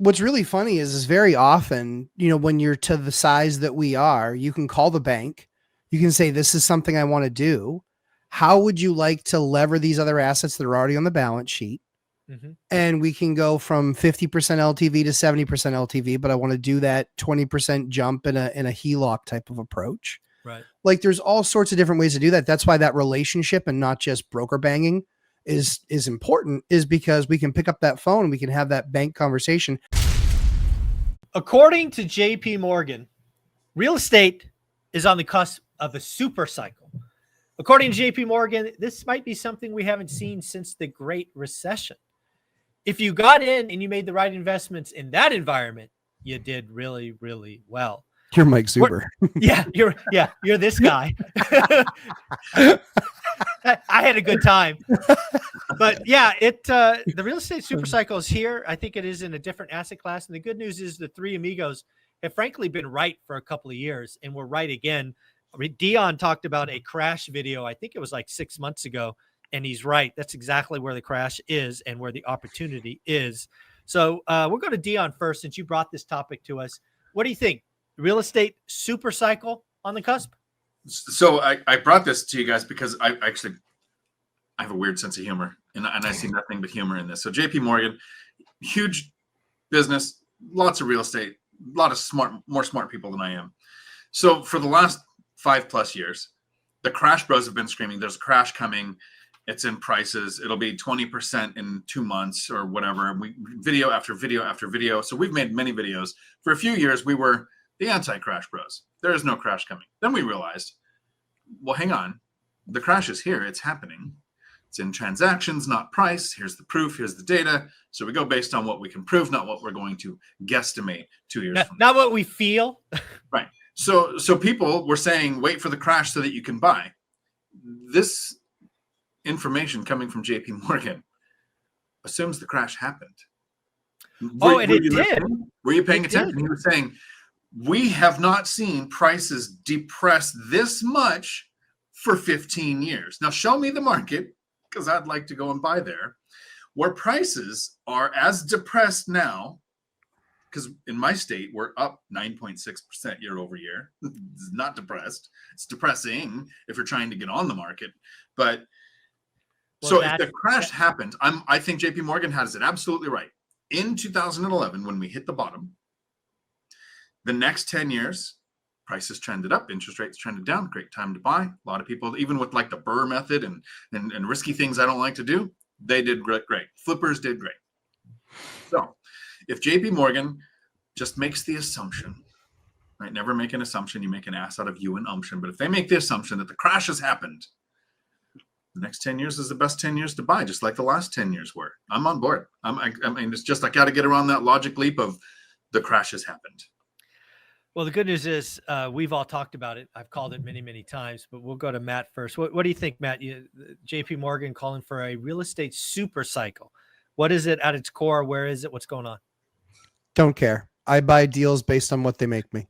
what's really funny is very often, when you're to the size that we are, you can call the bank. You can say, this is something I want to do. How would you like to lever these other assets that are already on the balance sheet? Mm-hmm. And we can go from 50% LTV to 70% LTV, but I want to do that 20% jump in a HELOC type of approach. Right. Like there's all sorts of different ways to do that. That's why that relationship and not just broker banging is important, is because we can pick up that phone and we can have that bank conversation. According to JP Morgan, real estate is on the cusp of a super cycle. According to JP Morgan, this might be something we haven't seen since the Great Recession. If you got in and you made the right investments in that environment, you did really, really well. You're Mike Zuber. You're this guy. I had a good time. But yeah, the real estate super cycle is here. I think it is in a different asset class. And the good news is the three amigos have frankly been right for a couple of years, and we're right again. Dion talked about a crash video. I think it was like 6 months ago. And he's right. That's exactly where the crash is and where the opportunity is. So we'll go to Dion first, since you brought this topic to us. What do you think? Real estate super cycle on the cusp? So I brought this to you guys because I have a weird sense of humor, and I see nothing but humor in this. So JP Morgan, huge business, lots of real estate, a lot of more smart people than I am. So for the last 5+ years, the crash bros have been screaming, there's a crash coming. It's in prices. It'll be 20% in 2 months or whatever. Video after video after video. So we've made many videos. For a few years, we were the anti-crash bros. There is no crash coming. Then we realized, well, hang on. The crash is here. It's happening. It's in transactions, not price. Here's the proof. Here's the data. So we go based on what we can prove, not what we're going to guesstimate 2 years from now. Not what we feel. Right. So people were saying, wait for the crash so that you can buy. This information coming from JP Morgan assumes the crash happened. It did. Were you paying attention? He was saying, we have not seen prices depress this much for 15 years. Now show me the market, because I'd like to go and buy there, where prices are as depressed now, because in my state, we're up 9.6% year over year. It's not depressed. It's depressing if you're trying to get on the market. But if the crash happened, I think JP Morgan has it absolutely right. In 2011, when we hit the bottom, the next 10 years, prices trended up, interest rates trended down. Great time to buy. A lot of people, even with like the Burr method and risky things I don't like to do, they did great. Flippers did great. So if JP Morgan just makes the assumption, right? Never make an assumption. You make an ass out of you and umption. But if they make the assumption that the crash has happened, the next 10 years is the best 10 years to buy, just like the last 10 years were. I'm on board. I mean, it's just I got to get around that logic leap of the crash has happened. Well, the good news is we've all talked about it. I've called it many, many times, but we'll go to Matt first. What do you think, Matt? JP Morgan calling for a real estate super cycle. What is it at its core? Where is it? What's going on? Don't care. I buy deals based on what they make me.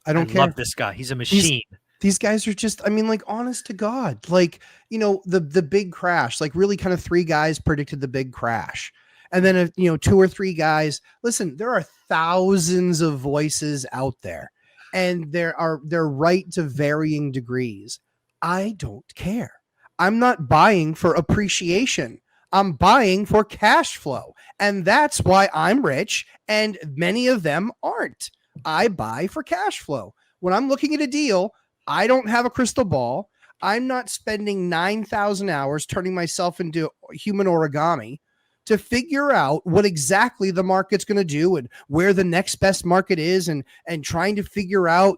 I care. Love this guy. He's a machine. These guys are just, like, honest to God, like, the big crash, like really kind of 3 guys predicted the big crash. And then, 2 or 3 guys, listen, there are thousands of voices out there, and they're right to varying degrees. I don't care. I'm not buying for appreciation. I'm buying for cash flow. And that's why I'm rich. And many of them aren't. I buy for cash flow. When I'm looking at a deal, I don't have a crystal ball. I'm not spending 9,000 hours turning myself into human origami to figure out what exactly the market's going to do and where the next best market is, and trying to figure out,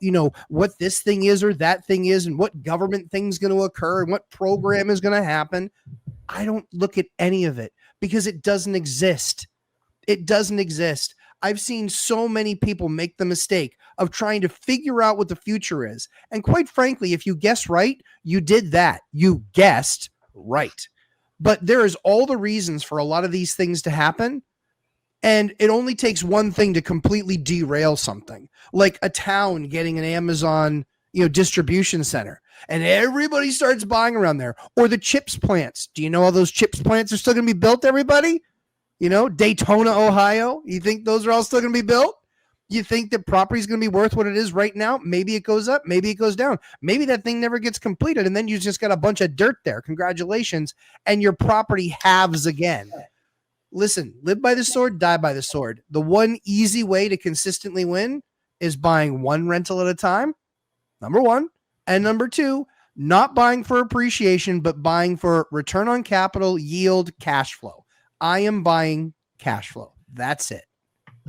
what this thing is or that thing is, and what government thing's going to occur and what program is going to happen. I don't look at any of it because it doesn't exist. It doesn't exist. I've seen so many people make the mistake of trying to figure out what the future is. And quite frankly, if you guess right, you did that. You guessed right. But there is all the reasons for a lot of these things to happen. And it only takes one thing to completely derail something, like a town getting an Amazon, distribution center, and everybody starts buying around there, or the chips plants. Do you know all those chips plants are still going to be built, everybody? You know, Daytona, Ohio. You think those are all still going to be built? You think that property is going to be worth what it is right now? Maybe it goes up, maybe it goes down. Maybe that thing never gets completed, and then you just got a bunch of dirt there. Congratulations, and your property halves again. Listen, live by the sword, die by the sword. The one easy way to consistently win is buying one rental at a time, number one. And number two, not buying for appreciation, but buying for return on capital, yield, cash flow. I am buying cash flow. That's it.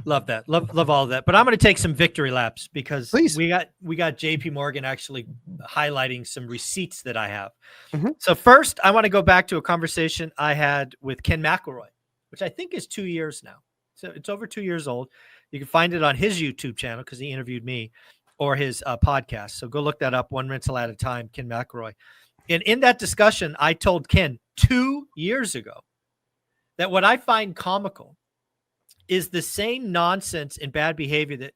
Love that. Love all of that. But I'm going to take some victory laps because Please. we got JP Morgan actually highlighting some receipts that I have. Mhm. So first, I want to go back to a conversation I had with Ken McElroy, which I think is 2 years now. So it's over 2 years old. You can find it on his YouTube channel because he interviewed me, or his podcast. So go look that up, One Rental at a Time, Ken McElroy. And in that discussion, I told Ken 2 years ago that what I find comical is the same nonsense and bad behavior that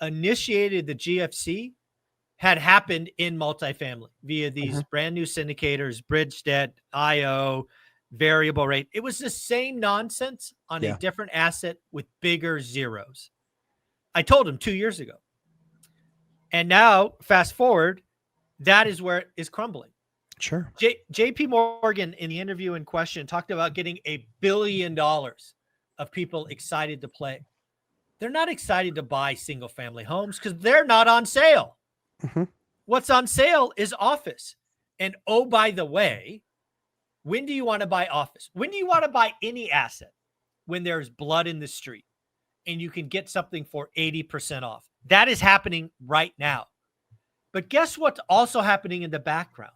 initiated the GFC had happened in multifamily via these brand new syndicators, bridge debt, IO, variable rate. It was the same nonsense on a different asset with bigger zeros. I told him 2 years ago. And now, fast forward, that is where it is crumbling. Sure. JP Morgan, in the interview in question, talked about getting $1 billion of people excited to play. They're not excited to buy single family homes because they're not on sale. Mm-hmm. What's on sale is office. And oh, by the way, when do you want to buy office? When do you want to buy any asset? When there's blood in the street and you can get something for 80% off. That is happening right now. But guess what's also happening in the background?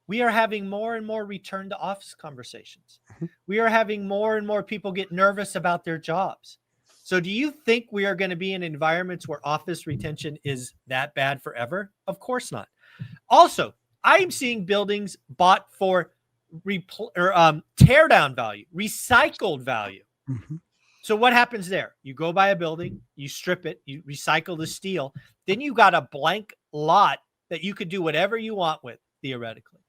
We are having more and more return to office conversations. We are having more and more people get nervous about their jobs. So do you think we are going to be in environments where office retention is that bad forever? Of course not. Also, I'm seeing buildings bought for tear down value, recycled value. Mm-hmm. So what happens there? You go buy a building, you strip it, you recycle the steel, then you got a blank lot that you could do whatever you want with, theoretically.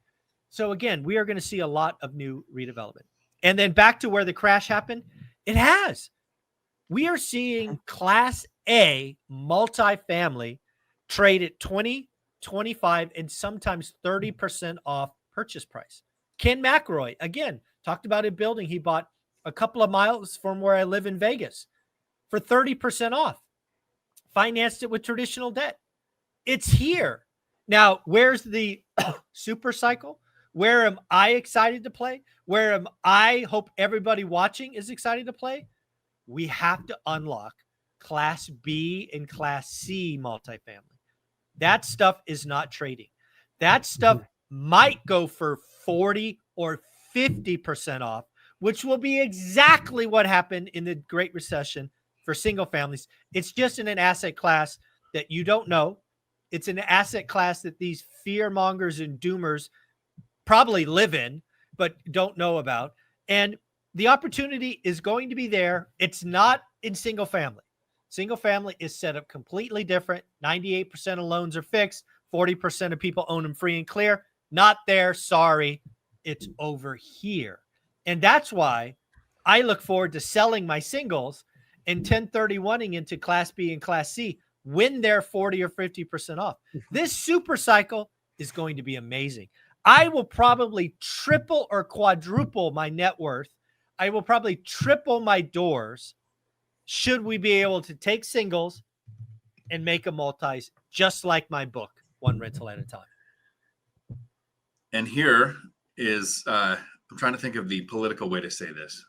So again, we are going to see a lot of new redevelopment. And then back to where the crash happened, it has. We are seeing Class A multifamily trade at 20, 25, and sometimes 30% off purchase price. Ken McElroy, again, talked about a building he bought a couple of miles from where I live in Vegas for 30% off. Financed it with traditional debt. It's here. Now, where's the super cycle? Where am I excited to play? Where am I hope everybody watching is excited to play? We have to unlock Class B and Class C multifamily. That stuff is not trading. That stuff might go for 40 or 50% off, which will be exactly what happened in the Great Recession for single families. It's just in an asset class that you don't know. It's an asset class that these fear mongers and doomers probably live in, but don't know about. And the opportunity is going to be there. It's not in single family. Single family is set up completely different. 98% of loans are fixed. 40% of people own them free and clear. Not there. Sorry. It's over here. And that's why I look forward to selling my singles and 1031ing into Class B and Class C when they're 40 or 50% off. This super cycle is going to be amazing. I will probably triple or quadruple my net worth. I will probably triple my doors should we be able to take singles and make a multis, just like my book, One Rental at a Time. And here is, I'm trying to think of the political way to say this.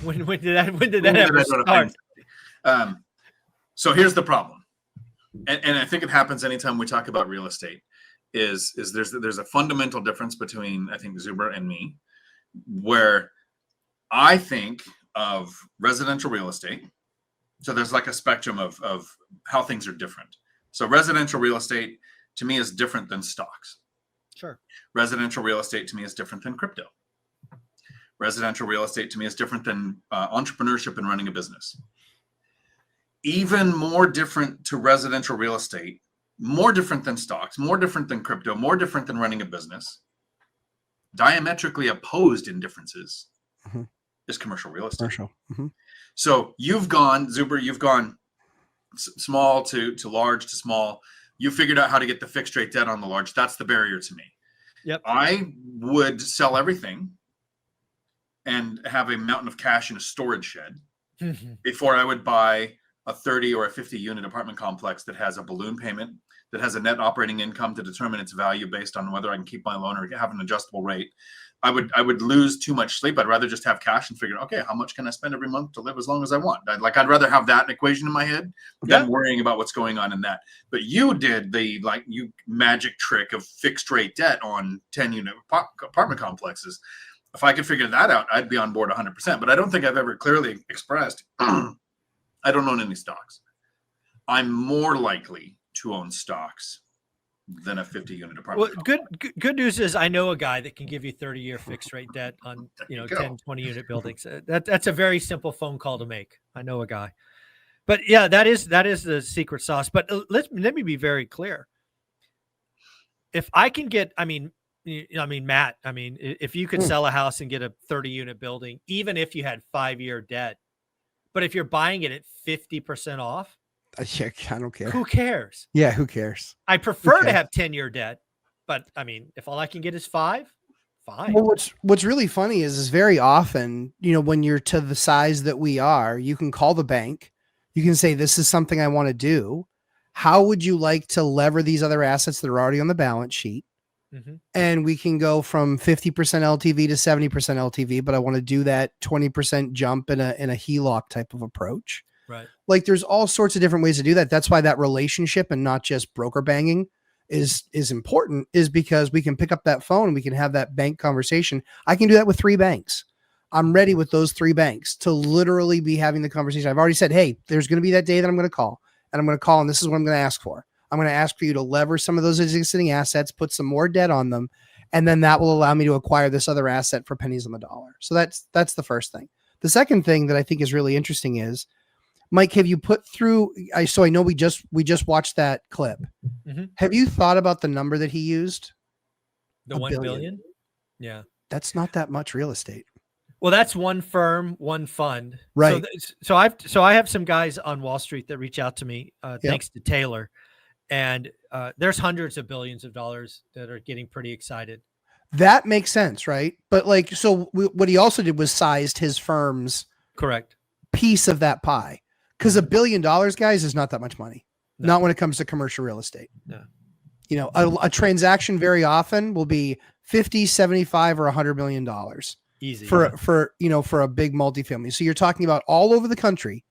When did that ever start? So here's the problem. And I think it happens anytime we talk about real estate is there's a fundamental difference between, I think, Zuber and me, where I think of residential real estate. So there's like a spectrum of how things are different. So residential real estate to me is different than stocks. Sure. Residential real estate to me is different than crypto. Residential real estate to me is different than entrepreneurship and running a business. Even more different to residential real estate, more different than stocks, more different than crypto, more different than running a business, diametrically opposed in differences, is commercial real estate. Commercial. Mhm. So you've gone, Zuber, you've gone small to large to small. You figured out how to get the fixed rate debt on the large. That's the barrier to me. Yep. I would sell everything and have a mountain of cash in a storage shed before I would buy a 30 or a 50 unit apartment complex that has a balloon payment, that has a net operating income to determine its value based on whether I can keep my loan or have an adjustable rate. I would lose too much sleep. I'd rather just have cash and figure, okay, how much can I spend every month to live as long as I want? I'd rather have that equation in my head than worrying about what's going on in that. But you did the magic trick of fixed rate debt on 10 unit apartment complexes. If I could figure that out, I'd be on board 100%. But I don't think I've ever clearly expressed, I don't own any stocks. I'm more likely to own stocks than a 50 unit apartment. Well, good news is I know a guy that can give you 30-year fixed rate debt on 10, 20 unit buildings. That's a very simple phone call to make. I know a guy. But yeah, that is the secret sauce. But let me be very clear. If I can get, Matt, if you could sell a house and get a 30 unit building, even if you had 5-year debt, but if you're buying it at 50% off, I don't care. who cares? Yeah, who cares? I prefer to have 10-year debt, but if all I can get is 5, fine. Well, what's really funny is very often, when you're to the size that we are, you can call the bank. You can say, this is something I want to do. How would you like to lever these other assets that are already on the balance sheet? Mm-hmm. And we can go from 50% LTV to 70% LTV, but I want to do that 20% jump in a HELOC type of approach. Right. Like there's all sorts of different ways to do that. That's why that relationship and not just broker banging is important, is because we can pick up that phone and we can have that bank conversation. I can do that with 3 banks. I'm ready with those 3 banks to literally be having the conversation. I've already said, hey, there's going to be that day that I'm going to call, and I'm going to call, and this is what I'm going to ask for. I'm going to ask for you to lever some of those existing assets, put some more debt on them, and then that will allow me to acquire this other asset for pennies on the dollar. So that's the first thing. The second thing that I think is really interesting is, Mike, have you put through, so I know we just watched that clip. Mm-hmm. Have you thought about the number that he used? The 1 billion? Yeah. That's not that much real estate. Well, that's one firm, one fund. Right. So I have some guys on Wall Street that reach out to me, thanks to Taylor. And there's hundreds of billions of dollars that are getting pretty excited. That makes sense, right? But what he also did was sized his firm's correct piece of that pie. Because $1 billion, guys, is not that much money. No. Not when it comes to commercial real estate. No. A transaction very often will be 50, 75, or $100 million. Easy. For a big multifamily. So you're talking about all over the country.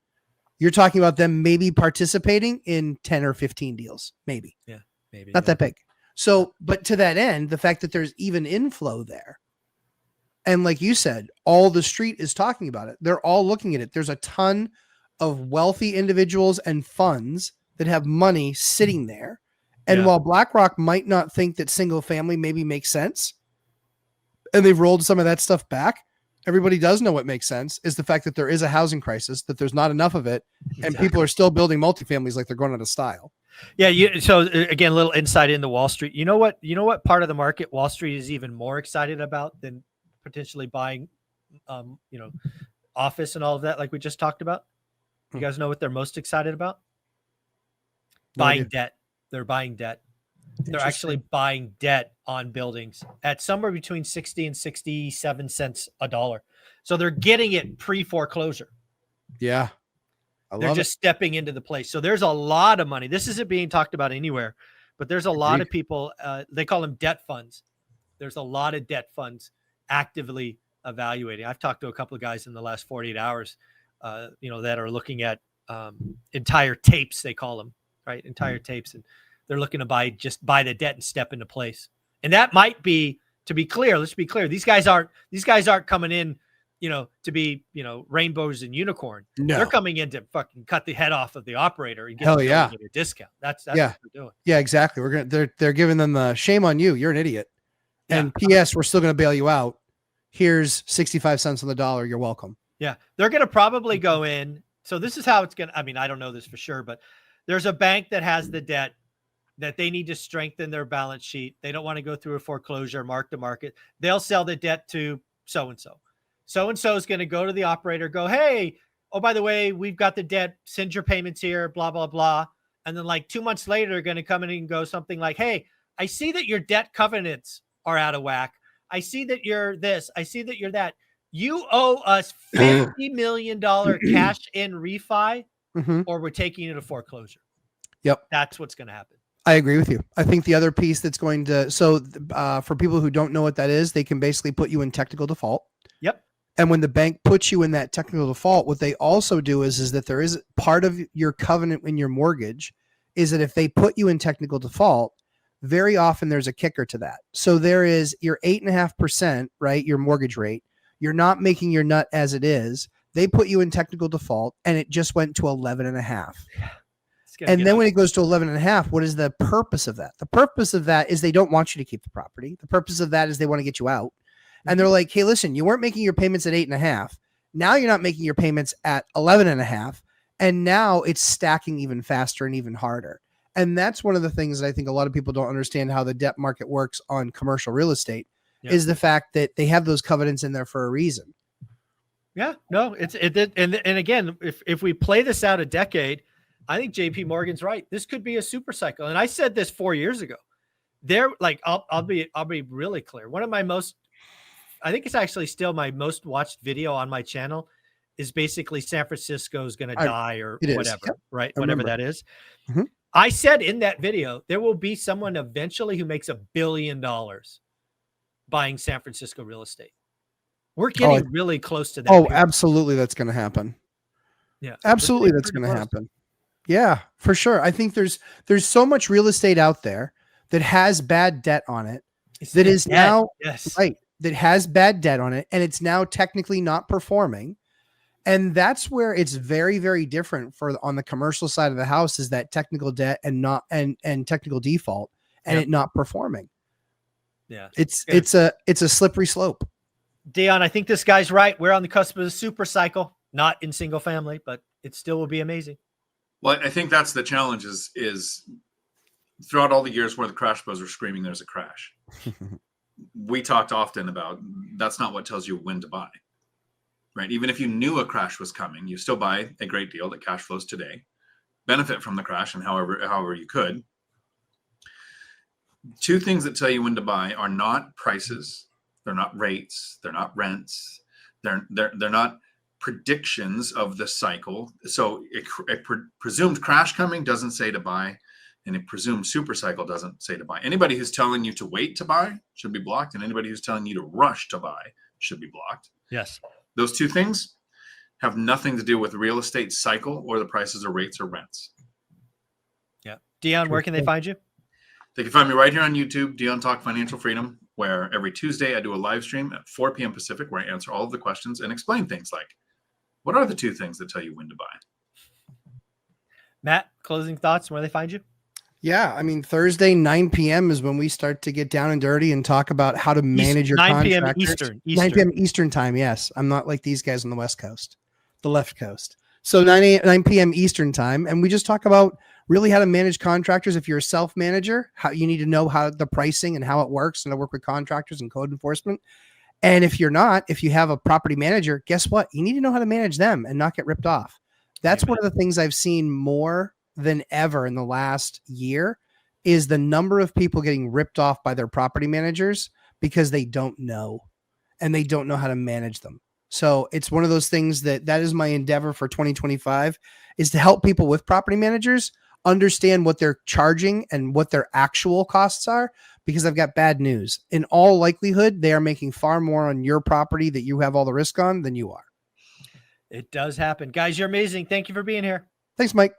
You're talking about them maybe participating in 10 or 15 deals. Maybe. Yeah. Maybe. Not that big. So, but to that end, the fact that there's even inflow there. And like you said, all the street is talking about it. They're all looking at it. There's a ton of wealthy individuals and funds that have money sitting there. And while BlackRock might not think that single family maybe makes sense, and they've rolled some of that stuff back, everybody does know what makes sense is the fact that there is a housing crisis, that there's not enough of it, and people are still building multifamilies like they're going out of style. Yeah. So again, a little insight into Wall Street. You know what part of the market Wall Street is even more excited about than potentially buying, office and all of that, like we just talked about? You guys know what they're most excited about? Buying debt. They're buying debt. They're actually buying debt on buildings at somewhere between 60 and 67 cents a dollar. So they're getting it pre-foreclosure. Yeah. They're just stepping into the place. So there's a lot of money. This isn't being talked about anywhere, but there's a lot of people, they call them debt funds. There's a lot of debt funds actively evaluating. I've talked to a couple of guys in the last 48 hours, that are looking at entire tapes, they call them, right? Entire tapes. And they're looking to buy the debt and step into place. And that might be, to be clear, let's be clear. These guys aren't coming in, to be, rainbows and unicorn. No. They're coming in to fucking cut the head off of the operator and get a discount. That's what they're doing. Yeah, exactly. They're giving them the shame on you. You're an idiot. And P.S. we're still going to bail you out. Here's 65 cents on the dollar. You're welcome. Yeah. They're going to probably go in. So this is how it's going to, I don't know this for sure, but there's a bank that has the debt that they need to strengthen their balance sheet. They don't want to go through a foreclosure, mark to market. They'll sell the debt to so-and-so. so-and-so is going to go to the operator, go, hey, oh, by the way, we've got the debt, send your payments here, blah, blah, blah. And then like 2 months later, they're going to come in and go something like, hey, I see that your debt covenants are out of whack. I see that you're this. I see that you're that. You owe us $50 million cash in refi, or we're taking you to foreclosure. Yep. That's what's going to happen. I agree with you. I think the other piece that's going to, so for people who don't know what that is, they can basically put you in technical default. Yep. And when the bank puts you in that technical default, what they also do is that there is part of your covenant in your mortgage is that if they put you in technical default, very often there's a kicker to that. So there is your 8.5%, right? Your mortgage rate. You're not making your nut as it is. They put you in technical default and it just went to 11.5. And then when it goes to 11.5, what is the purpose of that? The purpose of that is they don't want you to keep the property. The purpose of that is they want to get you out. And they're like, hey, listen, you weren't making your payments at 8.5. Now you're not making your payments at 11.5. And now it's stacking even faster and even harder. And that's one of the things that I think a lot of people don't understand how the debt market works on commercial real estate is the fact that they have those covenants in there for a reason. Yeah, no, and again, if we play this out a decade, I think JP Morgan's right. This could be a super cycle. And I said this 4 years ago. I'll be really clear. One of my I think it's actually still my most watched video on my channel is basically San Francisco is going to die or whatever, yep. right? Whatever that is. Mm-hmm. I said in that video, there will be someone eventually who makes $1 billion buying San Francisco real estate. We're getting really close to that. Oh, absolutely. That's going to happen. Yeah, absolutely. That's going to happen. Yeah, for sure. I think there's so much real estate out there that has bad debt on it that is now right. That has bad debt on it. And it's now technically not performing. And that's where it's very, very different on the commercial side of the house is that technical debt and not, and technical default and it not performing. Yeah. It's a slippery slope. Dion, I think this guy's right. We're on the cusp of a super cycle, not in single family, but it still will be amazing. Well, I think that's the challenge is throughout all the years where the crash bros are screaming, there's a crash. We talked often about that's not what tells you when to buy, right? Even if you knew a crash was coming, you still buy a great deal that cash flows today, benefit from the crash and however you could. Two things that tell you when to buy are not prices. They're not rates. They're not rents. They're not predictions of the cycle. So a presumed crash coming doesn't say to buy, and a presumed super cycle doesn't say to buy. Anybody who's telling you to wait to buy should be blocked, and anybody who's telling you to rush to buy should be blocked. Yes. Those two things have nothing to do with real estate cycle or the prices or rates or rents. Yeah. Dion, where can they find you? They can find me right here on YouTube, Dion Talk Financial Freedom, where every Tuesday I do a live stream at 4 p.m. Pacific where I answer all of the questions and explain things like, what are the two things that tell you when to buy? Matt, closing thoughts, where they find you? Yeah, I mean, Thursday, 9 p.m. is when we start to get down and dirty and talk about how to manage your 9 p.m. Eastern. 9 p.m. Eastern time, yes. I'm not like these guys on the West Coast, the left coast. So 9 p.m. Eastern time, and we just talk about really how to manage contractors. If you're a self-manager, how you need to know how the pricing and how it works and to work with contractors and code enforcement. And if you're not, if you have a property manager, guess what? You need to know how to manage them and not get ripped off. That's one of the things I've seen more than ever in the last year is the number of people getting ripped off by their property managers because they don't know and they don't know how to manage them. So it's one of those things that is my endeavor for 2025 is to help people with property managers understand what they're charging and what their actual costs are, because I've got bad news. In all likelihood, they are making far more on your property that you have all the risk on than you are. It does happen. Guys, you're amazing. Thank you for being here. Thanks, Mike.